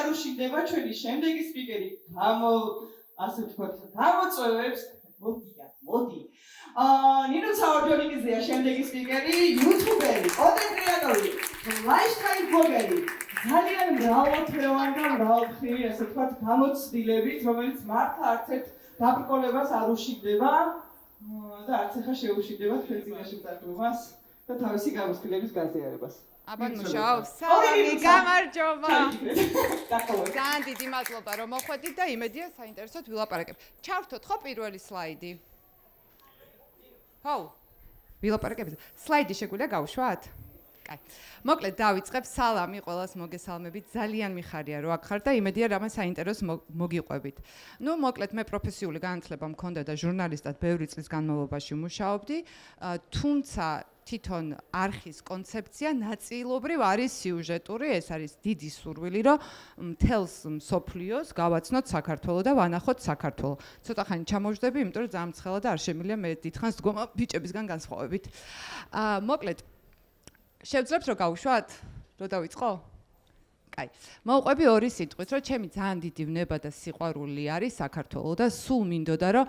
არ უშინდება ჩვენი შემდეგი სპიკერი ასე ვთქვათ გამოწვევებს მოდი ნინო ცაურჯონიკიზეა შემდეგი სპიკერი იუთუბერი კონტენტ კრეატორი ლაიფსტაილ ბლოგერი ძალიან მრავალფეროვანი და მრავალფერი ასე ვთქვათ გამოცდილებით რომელიც მართლა არც ერთ დაბრკოლებას არ უშინდება და არც ახლა შეუშინდება თქვენ წინაშე წარდგომას და თავისი გამოცდილების გაზიარებას აბან მუშაობს. სალამი, გამარჯობა. ძალიან დიდი მადლობა რომ მოხვედით და იმედია საინტერესოდ ვილაპარაკებ. ჩავრთოთ ხო პირველი სლაიდი? ხო. ვილაპარაკებ. სლაიდი შეგვიძლია გავუშვათ? კაი. მოკლედ დავიწყებ. სალამი ყველას მოგესალმებით. ძალიან მიხარია რომ აქ ხარ და იმედია რამე საინტერესო მოგიყვებით. ნუ მოკლედ მე პროფესიული განათლება მქონდა და ჟურნალისტად ბევრი წლის განმავლობაში მუშაობდი. თუმცა თვითონ არხის კონცეფცია ნაწილობრივ არის სიუჟეტური, ეს არის დიდი სურვილი, რომ მთელს მსოფლიოს გავაცნოთ საქართველო და ვანახოთ საქართველო. ცოტა ხანი ჩამოვждები, იმიტომ რომ ძალიან მცხელა და არ შემიძლია მე დიდხანს დგომა ბიჭებისგან განსხვავებით. მოკლედ შევძლებთ რომ გავუშვათ? რო დავიწყო? კაი. მოვყვები ორი სიტყვით, რომ ჩემი ძალიან დიდი ვნება და სიყვარული არის საქართველო და სულ მინდოდა რომ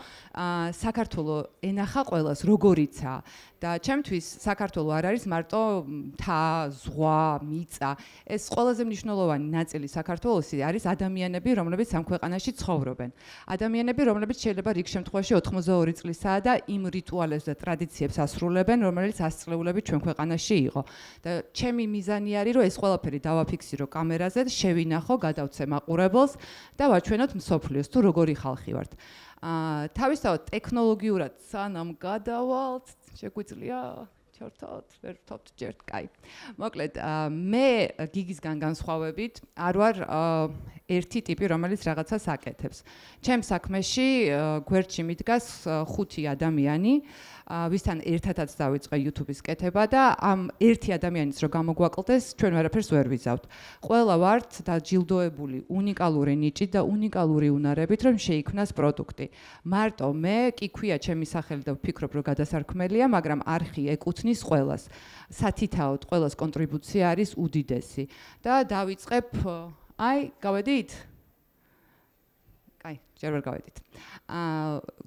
საქართველო ენახა ყველას როგორიცაა და ჩემთვის საქართველო არ არის მარტო მთა, ზღვა, მიწა. ეს ყველაზე მნიშვნელოვანი ნაწილი საქართველოსი არის ადამიანები, რომლებიც ამ ქვეყანაში ცხოვრობენ. ადამიანები, რომლებიც შეიძლება რიგ შემთხვევაში 82 წლისაა და იმ რიტუალებს და ტრადიციებს ასრულებენ, რომელიც 100 წლეულებით ჩვენ ქვეყანაში იყო. და ჩემი მიზანი არის, რომ ეს ყველაფერი დავაფიქსირო კამერაზე, შევინახო, გადავცე მაყურებელს და ვაჩვენოთ მსოფლიოს თუ როგორი ხალხი ვართ. თავისთავად ტექნოლოგიურად სანამ გადავალთ, შეგვიძლია ჩორთოთ, ვერ ვთქვთ ჯერ, კაი. მოკლედ, მე გიგისგან განსხვავებით არ ვარ ერთი ტიპი, რომელიც რაღაცას აკეთებს. ჩემ საქმეში გვერდში მიდგას 5 ადამიანი, ვისთან ერთადაც დავიწყე YouTube-ის კეთება და ამ ერთი ადამიანის რო გამოგვაკლდეს, ჩვენ ვერაფერს ვერ ვიზავთ. ყველა ვართ დაჯილდოებული უნიკალური ნიჭით და უნიკალური უნარებით, რომ შეიქმნას პროდუქტი. მარტო მე კი ქვია ჩემი სახელი და ვფიქრობ, რომ გადასარქმელია, მაგრამ არხი ეკუთვნის ყველას. სათითაოდ ყველას კონტრიბუცია არის უდიდესი და დავიწყებ გავედით? კაი, ჯერ ვერ გავედით.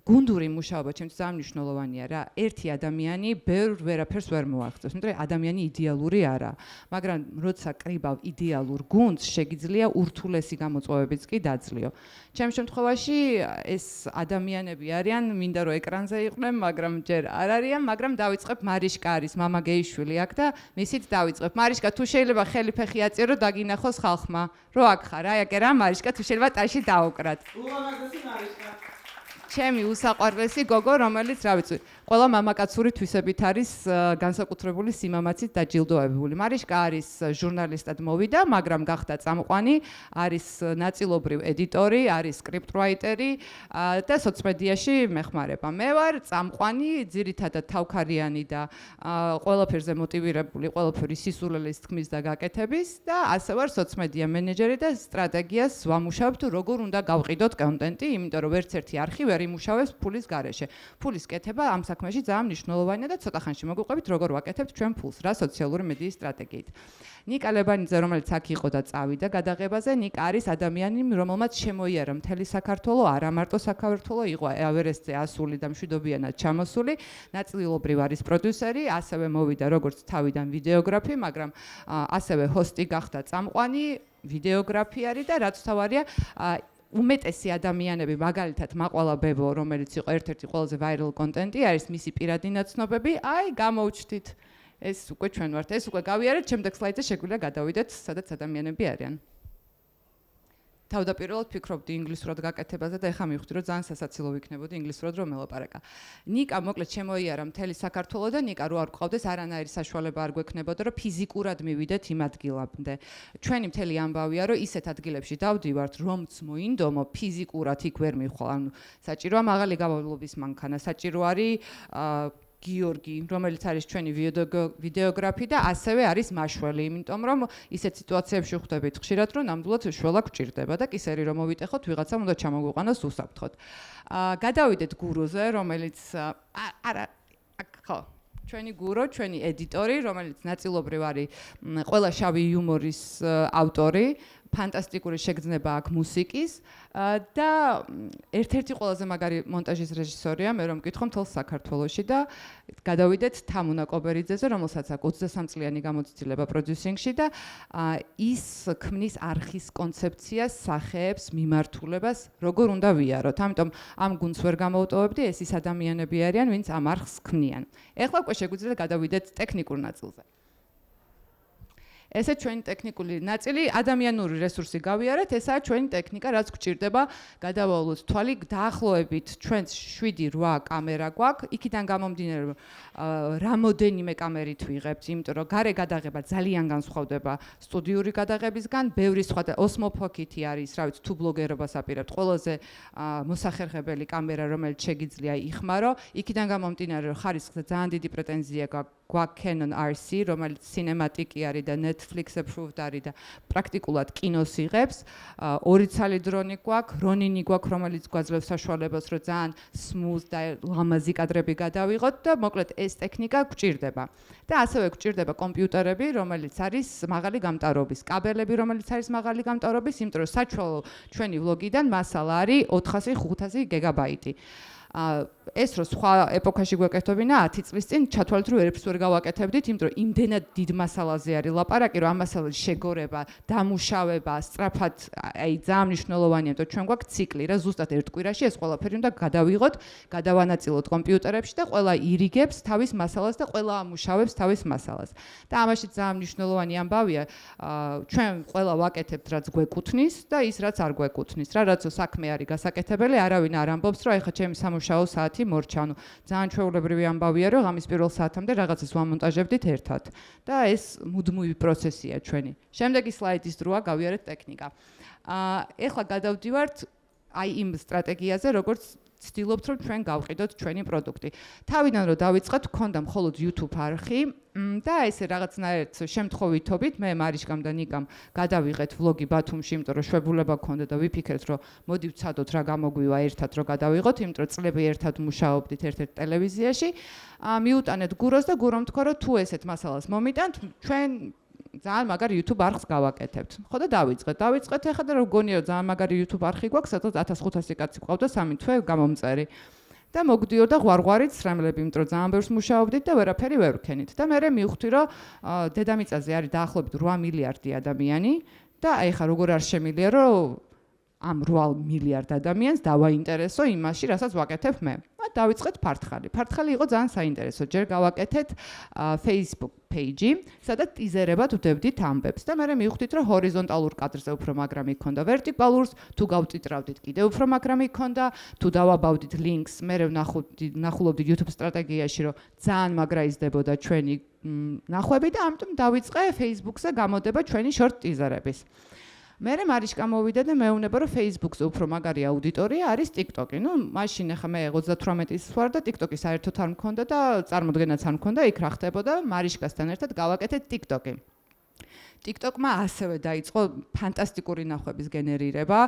გუნდური მუშაობა ჩემთვის ძალიან მნიშვნელოვანია რა. ერთი ადამიანი ბევრ ვერაფერს ვერ მოახდენს, იმიტომ რომ ადამიანი იდეალური არაა. მაგრამ როცა კრიბავ იდეალურ გუნდს, შეგიძლია ურთულესი გამოწვევებიც კი დაძლიო. ჩემ შემთხვევაში ეს ადამიანები არიან, მინდა რომ ეკრანზე იყვნენ, მაგრამ ჯერ არ არიან, მაგრამ დავიწყებ მარიშკა არის მამა გეიშვილი აქ და მისით დავიწყებ. მარიშკა, თუ შეიძლება ხელი ფეხი აწირო, დაგინახოს ხალხმა, რომ აქ ხარ, აი აკერა მარიშკა, თუ შეიძლება ტაში დაუკრათ. ულამაზესი მარიშკა. ჩემი უსაყვარლესი გოგო, რომელიც რა ვიცი, ყველა მამაკაცური თვისებით არის განსაკუთრებული სიმამაცით დაჯილდოებული. მარიშკა არის ჟურნალისტად მოვიდა, მაგრამ გახდა წამყვანი, არის ნაწილობრივ ედიტორი, არის სკრიპტრაიტერი და სოციმედიაში მეხმარება. მე ვარ წამყვანი, ძირითადად თავქარიანი და ყველაფერზე მოტივირებული, ყველაფერი სისულელეს თქმის და გაკეთების და ასე ვარ სოციმედია მენეჯერი და სტრატეგიას ვამუშავებ თუ როგორ უნდა გავყიდოთ კონტენტი, იმიტომ რომ ვერც ერთი არხი ვერ იმუშავებს ფულის გარეშე. ფულის კეთება ამ საქმეში ძალიან მნიშვნელოვანია და ცოტა ხანში მოგვიყვებით როგორ ვაკეთებთ ჩვენ ფულს რა სოციალური მედიის სტრატეგიით. ნიკა ლებანიძე, რომელიც აქ იყო და წავიდა გადაღებაზე, ნიკა არის ადამიანი, რომელმაც შემოიარა მთელი საქართველო, არა მარტო საქართველო, იყო ევერესტზე ასული და მშვიდობიანად ჩამოსული, ნაწილობრივ არის პროდიუსერი, ასევე მოვიდა როგორც თავიდან ვიდეოგრაფი, მაგრამ ასევე ჰოსტი გახდა წამყვანი, ვიდეოგრაფი არის და რაც თავარია უმეტესი ადამიანები, მაგალითად მაყვალა ბებო, რომელიც იყო ერთ-ერთი ყველაზე ვაირალ კონტენტი, არის მისი პირადი ნაცნობები, გამოვჩდით. ეს უკვე ჩვენ ვართ, ეს უკვე გავიარეთ, შემდეგ სლაიდზე შეგვიძლია გადავიდეთ, სადაც ადამიანები არიან. თავდაპირველად ფიქრობდი ინგლისურად გაკეთებაზე და ეხლა მივხვდი, რომ ძალიან სასაცილო ვიქნებოდი ინგლისურად რომ ელაპარაკა. ნიკა მოკლედ შემოიარა მთელი საქართველო და ნიკა რო არ გყავდეს არანაირი საშუალება არ გვექნებოდა, რომ ფიზიკურად მივიდეთ იმ ადგილამდე. ჩვენი მთელი ამბავია, რომ ისეთ ადგილებში დავდივართ, რომც მოინდომო, ფიზიკურად იქ ვერ მივხვალ. ანუ საჭიროა მაღალი გავალობის მანქანა, საჭირო არის გიორგი, რომელიც არის ჩვენი ვიდეოგრაფი და ასევე არის მაშველი, იმიტომ რომ ისეთ სიტუაციებში ხვდებით ხშირად, რომ ნამდვილად შველა გვჭირდება და კისერი რომ მოვიტეხოთ, ვიღაცამ უნდა ჩამოგვიყვანოს უსაფრთხოდ. გადავიდეთ გუროზე, რომელიც ხო, ჩვენი გურო, ჩვენი ედიტორი, რომელიც ნაწილობრივ არის ყველა შავი იუმორის ავტორი, ფანტასტიკური შეგრძნება აქვს მუსიკის და ერთ-ერთი ყველაზე მაგარი მონტაჟის რეჟისორია, მე რომ მკითხო მთელ საქართველოში და გადავიდეთ თამუნა კობერიძეზე, რომელსაც აქვს 23 წლიანი გამოცდილება პროდიუსინგში და ის ქმნის არხის კონცეფციას, სახეებს, მიმართულებას, როგორ უნდა ვიაროთ. ამიტომ ამ გუნდს ვერ გამოვტოვებდი, ეს ის ადამიანები არიან, ვინც ამ არხს ქმნიან. ეხლა უკვე შეგვიძლია გადავიდეთ ტექნიკურ ნაწილზე. ესე ჩვენი ტექნიკური ნაწილი, ადამიანური რესურსი გავიარეთ, ესაა ჩვენი ტექნიკა, რაც გვჭირდება გადავავლოთ თვალი, დაახლოებით ჩვენს 7-8 კამერა გვაქვს, იქიდან გამომდინარე რამოდენიმე კამერით ვიღებთ, იმიტომ რომ გარე გადაღება ძალიან განსხვავდება სტუდიური გადაღებისგან, ბევრი სხვა ოსმოფოკითი არის, რა ვიცი, თუ ბლოგერობას აპირებთ, ყველაზე მოსახერხებელი კამერა, რომელიც შეგიძლია იხმარო, იქიდან გამომდინარე რომ ხარისხზე ძალიან დიდი პრეტენზია გვაქვს Canon RC, რომელიც cinematic-ი არის და Netflix approved არის და პრაქტიკულად კინოს იღებს. 2 ცალი დრონი გვაქვს, Ronin-ი გვაქვს, რომელიც გვაძლევს საშუალებას, რომ ძალიან smooth და ლამაზი კადრები გადავიღოთ და მოკლედ ეს ტექნიკა გვჭირდება. და ასევე გვჭირდება კომპიუტერები, რომელიც არის მაღალი გამტარობის, კაბელები, რომელიც არის მაღალი გამტარობის, იმიტომ რომ საჩვეულო ჩვენი ვლოგიდან მასალა არის 400-500 გიგაბაიტი. ეს რო სხვა ეპოქაში გვეკეთებინა 10 წლის წინ ჩათვალეთ რომ ერებს ვერ გავაკეთებდით, იმიტომ რომ იმდენად დიდ მასალაზე არის ლაპარაკი, რომ ამ მასალის შეგორება, დამუშავება, სწრაფად, აი ძალიან მნიშვნელოვანია, რომ ჩვენ გვაქვს ციკლი, რა ზუსტად ერთ კვირაში ეს ყველაფერი უნდა გადავიღოთ, გადავანაწილოთ კომპიუტერებში და ყველა ირიგებს თავის მასალას და ყველა ამუშავებს თავის მასალას. და ამაში ძალიან მნიშვნელოვანი ამბავია, ჩვენ ყველა ვაკეთებთ რაც გვეკუთვნის და ის რაც არ გვეკუთვნის. რაც საქმე არის გასაკეთებელი, არავინ არ ამბობს, რომ ეხლა ჩემი სამუშაო საათი მორჩა. ძალიან ჩვეულებრივი ამბავია, რომ ღამის პირველ საათამდე რაღაცას ვამონტაჟებდით ერთად. და ეს მუდმივი პროცესია ჩვენი. შემდეგი სლაიდის დროა გავიარეთ ტექნიკა. ეხლა გადავდივართ აი იმ სტრატეგიაზე, როგორც ვცდილობთ, რომ ჩვენ გავყიდოთ ჩვენი პროდუქტი. თავიდან რომ დავიწყოთ, გქონდა მხოლოდ YouTube არხი და ესე რაღაცნაირად შემთხვევითობით მე მარიშკამ და ნიკამ გადავიღეთ ვლოგი ბათუმში, იმიტომ რომ შვებულება გქონდა და ვიფიქრეთ, რომ მოდი ვცადოთ რა გამოგვივა ერთად რომ გადავიღოთ, იმიტომ რომ წლები ერთად მუშაობდით ერთ-ერთ ტელევიზიაში. მიუტანეთ გუროს და გურომ თქვა, რომ თუ ესეთ მასალას მომიტანთ, ჩვენ ძალიან მაგარი YouTube არხს გავაკეთებთ. ხო და დავიწყეთ ეხლა და რომ გონია რომ ძალიან მაგარი YouTube არხი გვაქვს, სადაც 1500 კაცი ყავდა 3 თვე გამომწერი. და მოგდიოდა ღვარღვარით სრემლები, იმიტომ რომ ძალიან ბევრს მუშაობდით და ვერაფერი ვერ ვქენით. და მე მივხვდი, რომ დედამიწაზე არის დაახლოებით 8 მილიარდი ადამიანი და აი ხა როგორ არ შემილია, რომ ამ 8 მილიარდ ადამიანს დავაინტერესო იმაში, რასაც ვაკეთებ მე. დავიწყეთ ფართხალი. ფართხალი იყო ძალიან საინტერესო. ჯერ გავაკეთეთ Facebook page-ი, სადაც ტიზერებად ვდებდით ამბებს და მე მივხვდით, რომ ჰორიზონტალურ კადრზე უფრო მაგრამი იქონდა, ვერტიკალურს, თუ გავწირავდით კიდევ უფრო მაგრამი იქონდა, თუ დავაბავდით links, მე ვნახულობდით YouTube სტრატეგიაში, რომ ძალიან მაგრა იზრდებოდა ჩვენი ნახვები და ამიტომ დავიწყე Facebook-ზე გამოდება ჩვენი short ტიზერების. მე მარიშკა მოვიდა და მეუბნება რომ Facebook-ზე უფრო მაგარი აუდიტორია არის TikTok-ი. მაშინ ახლა მე 38-ის ვარ და TikTok-ი საერთოდ არ მქონდა და წარმოდგენაც არ მქონდა იქ რა ხდებოდა. მარიშკასთან ერთად გავაკეთეთ TikTok-ი. TikTok-მა ასევე დაიწყო ფანტასტიკური ნახვების გენერირება,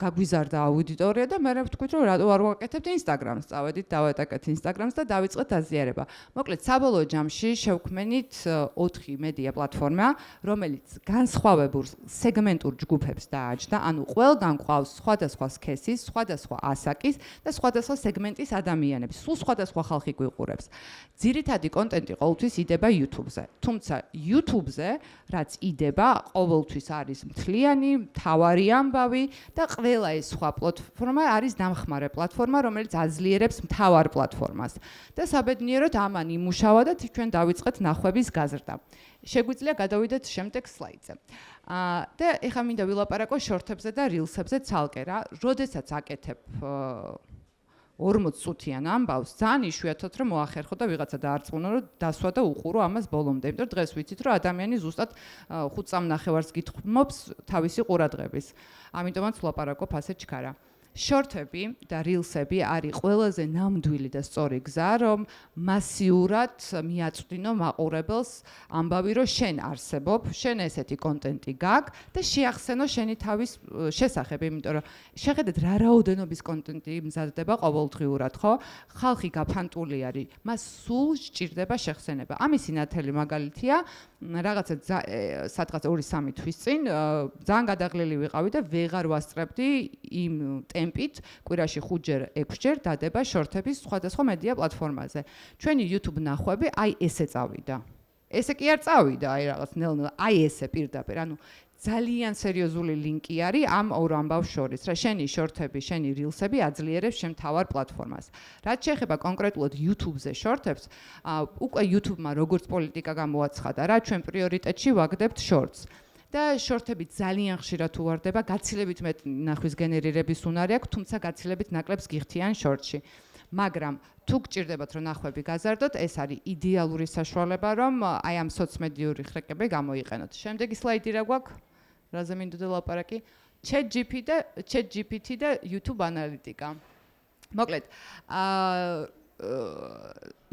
გაგვიზარდა აუდიტორია და მე ვთქვით, რომ რატო არ ვაკეთებთ Instagram-ს. წავედით, დავატაკეთ Instagram-ს და დავიწყეთ აზიარება. მოკლედ, საბოლოო ჯამში შევქმნით 4 მედია პლატფორმა, რომელიც განსხვავებულ სეგმენტურ ჯგუფებს დააჯდა, ანუ ყველგან ყავს სხვადასხვა სქესის, სხვადასხვა ასაკის და სხვადასხვა სეგმენტის ადამიანები. სულ სხვადასხვა ხალხი გვიყურებს. ძირითადი კონტენტი ყოველთვის იდება YouTube-ზე. თუმცა YouTube-ზე, რაც იდება, ყოველთვის არის მთლიანი, მთავარი ამბავი და ყველა ეს სხვა პლატფორმა არის დამხმარე პლატფორმა, რომელიც აძლიერებს მთავარ პლატფორმას. და საბედნიეროდ ამან იმუშავა და ჩვენ დავიწყეთ ნახვების გაზრდა. შეგვიძლია გადავიდეთ შემდეგ სლაიდზე. და ეხლა მინდა ვილაპარაკო შორტებზე და rilsებზე ცალკე რა. როდესაც აკეთებ 40 წუთიან ამბავს, ძალიან იშვიათად რომ მოახერხო და ვიღაცა დაარწმუნო, რომ დასვა და უყურო ამას ბოლომდე. იმიტომ რომ დღეს ვიცით, რომ ადამიანი ზუსტად 5 წამნახევარს გითხრობს თავისი ყურადღების. ამიტომაც ვლაპარაკობ ასე ჩქარა. შორტები და rilsები არის ყველაზე ნამდვილი და სწორი გზა, რომ მასიურად მიაწვდინო მაყურებელს ამბავი, რომ შენ არსებობ, შენ ესეთი კონტენტი გაქვს და შეახსენო შენი თავის შესახებ, იმიტომ რომ შეხედეთ რა რაოდენობის კონტენტი მზადდება ყოველდღიურად, ხო? ხალხი გაფანტული არის, მას სულ სჭირდება შეხსენება. ამისი ნათელი მაგალითია, რაღაცა სადღაც 2-3 თვის წინ ძალიან გადაღლილი ვიყავი და ვეღარ ვასწრებდი იმ ტემპით, კვირაში 5-ჯერ, 6-ჯერ დადება შორტების სხვადასხვა მედია პლატფორმაზე. ჩვენი YouTube ნახვები აი ესე წავიდა. ესე კი არ წავიდა, აი რაღაც ნელ-ნელა, აი ესე პირდაპირ, ანუ ძალიან სერიოზული ლინკი არის ამ ორ ამბავს შორის, რა შენი შორტები, შენი rilsები აძლიერებს შენ თავარ პლატფორმას. რაც შეეხება კონკრეტულად YouTube-ზე შორტებს, უკვე YouTube-მა როგორც პოლიტიკა გამოაცხადა, რა ჩვენ პრიორიტეტში ვაგდებთ შორტს. და შორტები ძალიან ხშირად უვარდება, გაცილებით მეტ ნახვის გენერირების უნარი აქვს, თუმცა გაცილებით ნაკლებს გიხდიან შორტში. მაგრამ თუ გჭირდებათ რომ ნახვები გაზარდოთ, ეს არის იდეალური საშუალება, რომ აი ამ სოციმედიური ხრეკები გამოიყენოთ. შემდეგი სლაიდი რა გვაქვს? რაზე მინდოდა ლაპარაკი? ChatGPT და YouTube ანალიტიკა. მოკლედ,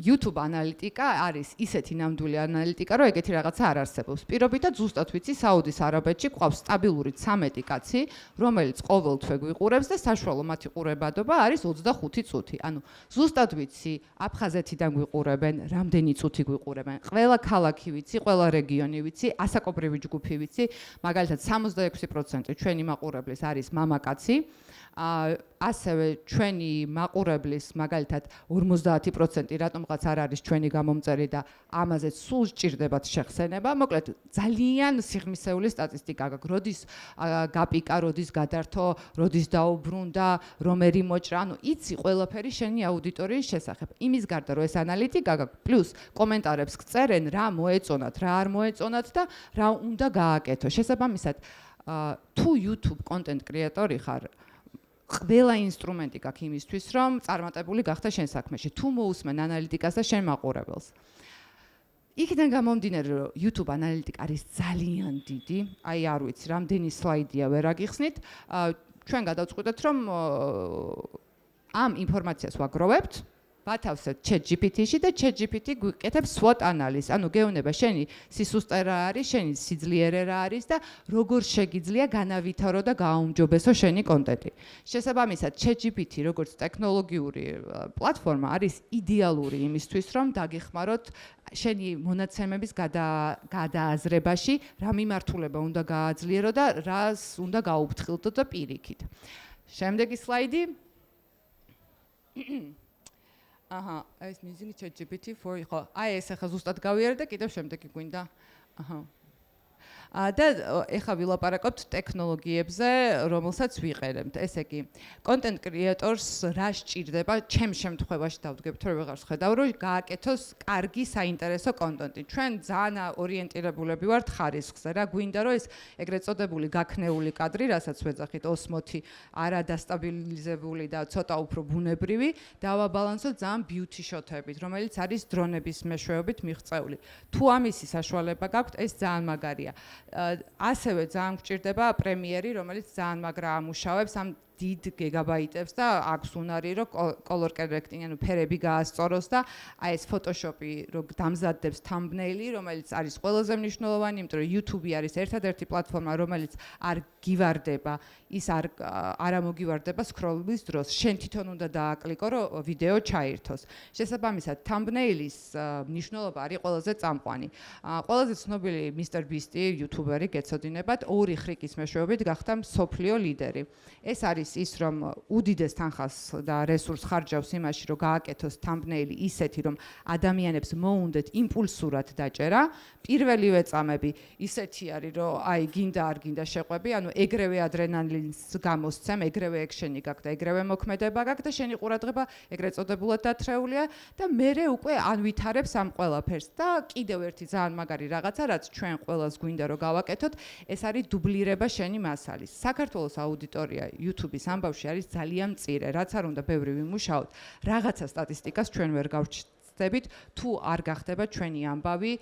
YouTube ანალიტიკა არის ისეთი ნამდვილი ანალიტიკა, რომ ეგეთი რაღაცა არ არსებობს. პირობითად ზუსტად ვიცი, საუდის არაბეთში ყავს სტაბილური 13 კაცი, რომელიც ყოველთვე გვიყურებს და საშუალო მათი ყურებადობა არის 25 წუთი. ანუ ზუსტად ვიცი, აფხაზეთიდან გვიყურებენ, რამდენი წუთი გვიყურებენ. ყველა ქალაქი ვიცი, ყველა რეგიონი ვიცი, ასაკობრივი ჯგუფი ვიცი, მაგალითად 66% ჩვენი მაყურებლის არის მამაკაცი. ასევე ჩვენი მაყურებლის მაგალითად 50% რატომღაც არ არის ჩვენი გამომწერი და ამაზე სულ სჭირდებათ შეხსენება. მოკლედ ძალიან სიღრმისეული სტატისტიკა გაქვს. როდის გაპიკა, როდის გადართო, როდის დაუბრუნდა, რომერი მოჭრა, ანუ იცი ყველაფერი შენი აუდიტორიის შესახებ. იმის გარდა რომ ეს ანალიტიკა გაქვს, პლუს კომენტარებს გწერენ, რა მოეწონათ, რა არ მოეწონათ და რა უნდა გააკეთო. შესაბამისად, თუ YouTube კონტენტ კრეატორი ხარ, ყველა ინსტრუმენტი გაქვს იმისთვის, რომ წარმატებული გახდა შენ საქმეში. თუ მოусმენ ანალიტიკას და შენ მაყურებელს. იქიდან გამომდინარე, რომ YouTube ანალიტიკა არის ძალიან დიდი, აი არ ვიცი, რამდენი სლაიდია ვერ აგიხსნით. ჩვენ გადავწყვიტეთ, რომ ამ ინფორმაციას ვაგროვებთ, ვათავსებთ ChatGPT-ში და ChatGPT გვიკეთებს SWOT ანალიზს. ანუ გეუბნება შენი სისუსტე რა არის, შენი სიძლიერე რა არის და როგორ შეგიძლია განავითარო და გააუმჯობესო შენი კონტენტი. შესაბამისად, ChatGPT როგორც ტექნოლოგიური პლატფორმა არის იდეალური იმისთვის, რომ დაგეხმაროთ შენი მონაცემების გადააზრებაში, რა მიმართულება უნდა გააძლიერო და რას უნდა გაუფრთხილდო და პირიქით. შემდეგი სლაიდი. აჰა, ეს using ChatGPT for ხო, აი ეს ახლა ზუსტად გავიარე და კიდევ შემდეგი გვინდა. აჰა. და ეხლა ვილაპარაკობთ ტექნოლოგიებზე, რომელსაც ვიყენებთ. ესე იგი, კონტენტ კრეატორს რა სჭირდება, ჩემ შემთხვევაში დავდგებთ, რომ ვეღარ ვხედავ, რომ გააკეთოს კარგი საინტერესო კონტენტი. ჩვენ ძალიან ორიენტირებულები ვართ ხარისხზე, რა გვინდა, რომ ეს ეგრეთ წოდებული გაქნეული კადრი, რასაც ვეძახით ოსმოთი, არადასტაბილიზებული და ცოტა უფრო ბუნებრივი, დავაბალანსოთ ძალიან beauty shot-ებით, რომელიც არის დრონების მეშვეობით მიღწეული. თუ ამისი საშუალება გაქვთ, ეს ძალიან მაგარია. ასევე ძალიან გჭირდება პრემიერი, რომელიც ძალიან მაგრა ამუშავებს ამ დიდ გიგაბაიტებს და აქვს უნარი, რომ color correcting, ანუ ფერები გაასწოროს და აი ეს Photoshop-ი რომ დამზადდებს thumbnail-ი, რომელიც არის ყველაზე მნიშვნელოვანი, იმიტომ რომ YouTube-ი არის ერთადერთი პლატფორმა, რომელიც არ გივარდება, ის არ ამოგივარდება scroll-ის დროს. შენ თვითონ უნდა დააკლიკო, რომ ვიდეო ჩაირთოს. შესაბამისად, thumbnail-ის მნიშვნელობა არის ყველაზე წამყვანი. ყველაზე ცნობილი Mr. Beast-ი YouTuber-ი გეცოდინებათ, 2 ხრიკის მეშვეობით გახდა მსოფლიო ლიდერი. ეს არის ის რომ უდიდეს თანხას და რესურსს ხარჯავს იმაში, რომ გააკეთოს thumbnail-ი ისეთი, რომ ადამიანებს მოუნდეთ იმპულსურად დაჭერა. პირველივე წამები ისეთი არის, რომ აი გინდა არ გინდა შეყვები, ანუ ეგრევე ადრენალინს გამოსცემ, ეგრევე ექშენი გაქვს და ეგრევე მოქმედება გაქვს და შენი ყურადღება ეგრეთ წოდებულად დათრეულია და მერე უკვე ანვითარებს ამ ყველაფერს და კიდევ ერთი ძალიან მაგარი რაღაცა, რაც ჩვენ ყველას გვინდა რომ გავაკეთოთ, ეს არის დუბლირება შენი მასალის. საქართველოს აუდიტორია YouTube-ის ამბავში არის ძალიან მწირე, რაც არ უნდა ბევრი ვიმუშაოთ. რაღაცა სტატისტიკას ჩვენ ვერ გავჩნდეთ ხდებით, თუ არ გახდება ჩვენი ამბავი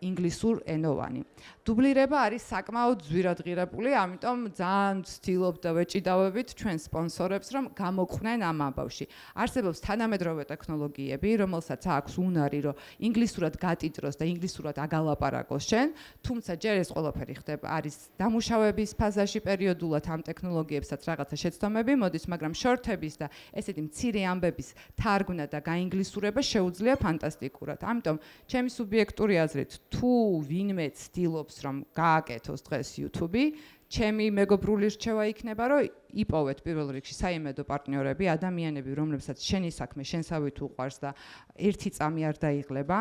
ინგლისურ ენოვანი. დუბლირება არის საკმაოდ ძვირადღირებული, ამიტომ ძალიან ვცდილობ და ვეჭიდავებით ჩვენ სპონსორებს, რომ გამოყვნენ ამ ამბავში. არსებობს თანამედროვე ტექნოლოგიები, რომელსაც აქვს უნარი, რომ ინგლისურად გატიტროს და ინგლისურად აგალაპარაკოს შენ, თუმცა ჯერ ეს ყველაფერი ხდება არის დამუშავების ფაზაში პერიოდულად ამ ტექნოლოგიებსაც რაღაცა შეცდომები მოდის, მაგრამ შორთების და ესეთი მცირე ამბების თარგმნა და გაინგლისურება შეუძლია ფანტასტიკურად. ამიტომ ჩემი სუბიექტური აზრით, თუ ვინმე ცდილობს რომ გააკეთოს დღეს YouTube-ი, ჩემი მეგობრული რჩევა იქნება, რომ იპოვეთ პირველ რიგში საიმედო პარტნიორები, ადამიანები, რომლებსაც შენი საქმე შენსავით უყვარს და ერთი წამი არ დაიღლება.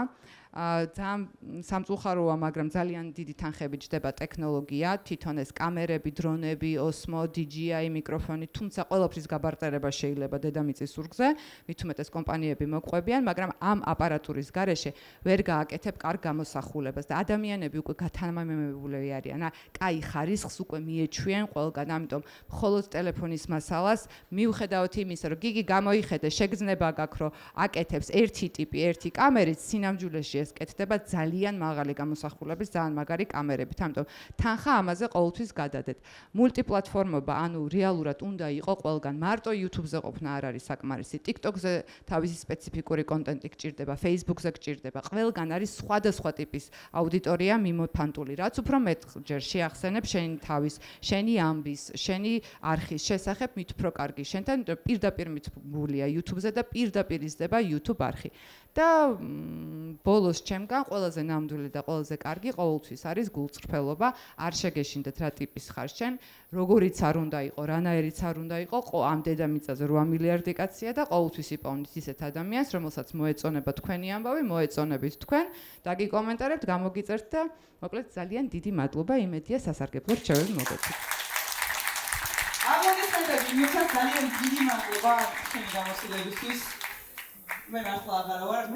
ძალიან სამწუხაროა, მაგრამ ძალიან დიდი თანხები ჯდება ტექნოლოგია, თვითონ ეს კამერები, დრონები, Osmo, DJI მიკროფონი, თუმცა ყველაფრის გაბარტერება შეიძლება დედამიწის ზურგზე, მით უმეტეს კომპანიები მოყვებიან, მაგრამ ამ აპარატურის გარეშე ვერ გააკეთებ კარგ გამოსახულებას და ადამიანები უკვე გათამამებულები არიან. კაი ხარისხს უკვე მიეჩვიან ყველგან, ამიტომ მხოლოდ ტელეფონის მასალას მიუხედავთ იმისა, რომ გიგი გამოიხედე, შეგრძნება გაქვს, რომ აკეთებს ერთი ტიპი, ერთი კამერით, სინამდვილეში ეს კეთდება ძალიან მაღალი გამოსახულების, ძალიან მაგარი კამერებით. ამიტომ თანხა ამაზე ყოველთვის გადადეთ. მულტიპლატფორმობა, ანუ რეალურად უნდა იყო ყველგან. მარტო YouTube-ზე ყოფნა არ არის საკმარისი. TikTok-ზე თავისი სპეციფიკური კონტენტი გჭირდება, Facebook-ზე გჭირდება. ყველგან არის სხვადასხვა ტიპის აუდიტორია მიმოფანტული. რაც უფრო მეტჯერ შეახსენებ შენი თავის, შენი ამბის, შენი არხის შესახებ, მით უფრო კარგი. შენთან პირდაპირ მითბულია YouTube-ზე და პირდაპირ იზრდება YouTube არხი. და ბოლოს ჩემგან ყველაზე ნამდვილი და ყველაზე კარგი ყოველთვის არის გულწრფელობა. არ შეგეშინდეთ რა ტიპის ხარ შენ, როგორიც არ უნდა იყო, რანაირიც არ უნდა იყო, ამ დედამიწაზე 8 მილიარდი კაცია და ყოველთვის იპოვნით ისეთ ადამიანს, რომელსაც მოეწონება თქვენი ამბავი, მოეწონებით თქვენ, დაგიკომენტარებთ, გამოგიწერთ და მოკლედ ძალიან დიდი მადლობა, იმედია სასარგებლო რჩევები მოგეცით. აგონესტები, მიუხედავად ძალიან დიდი მადლობა ჩემი გამოსილებისთვის. მე ახლა აღარა ვარ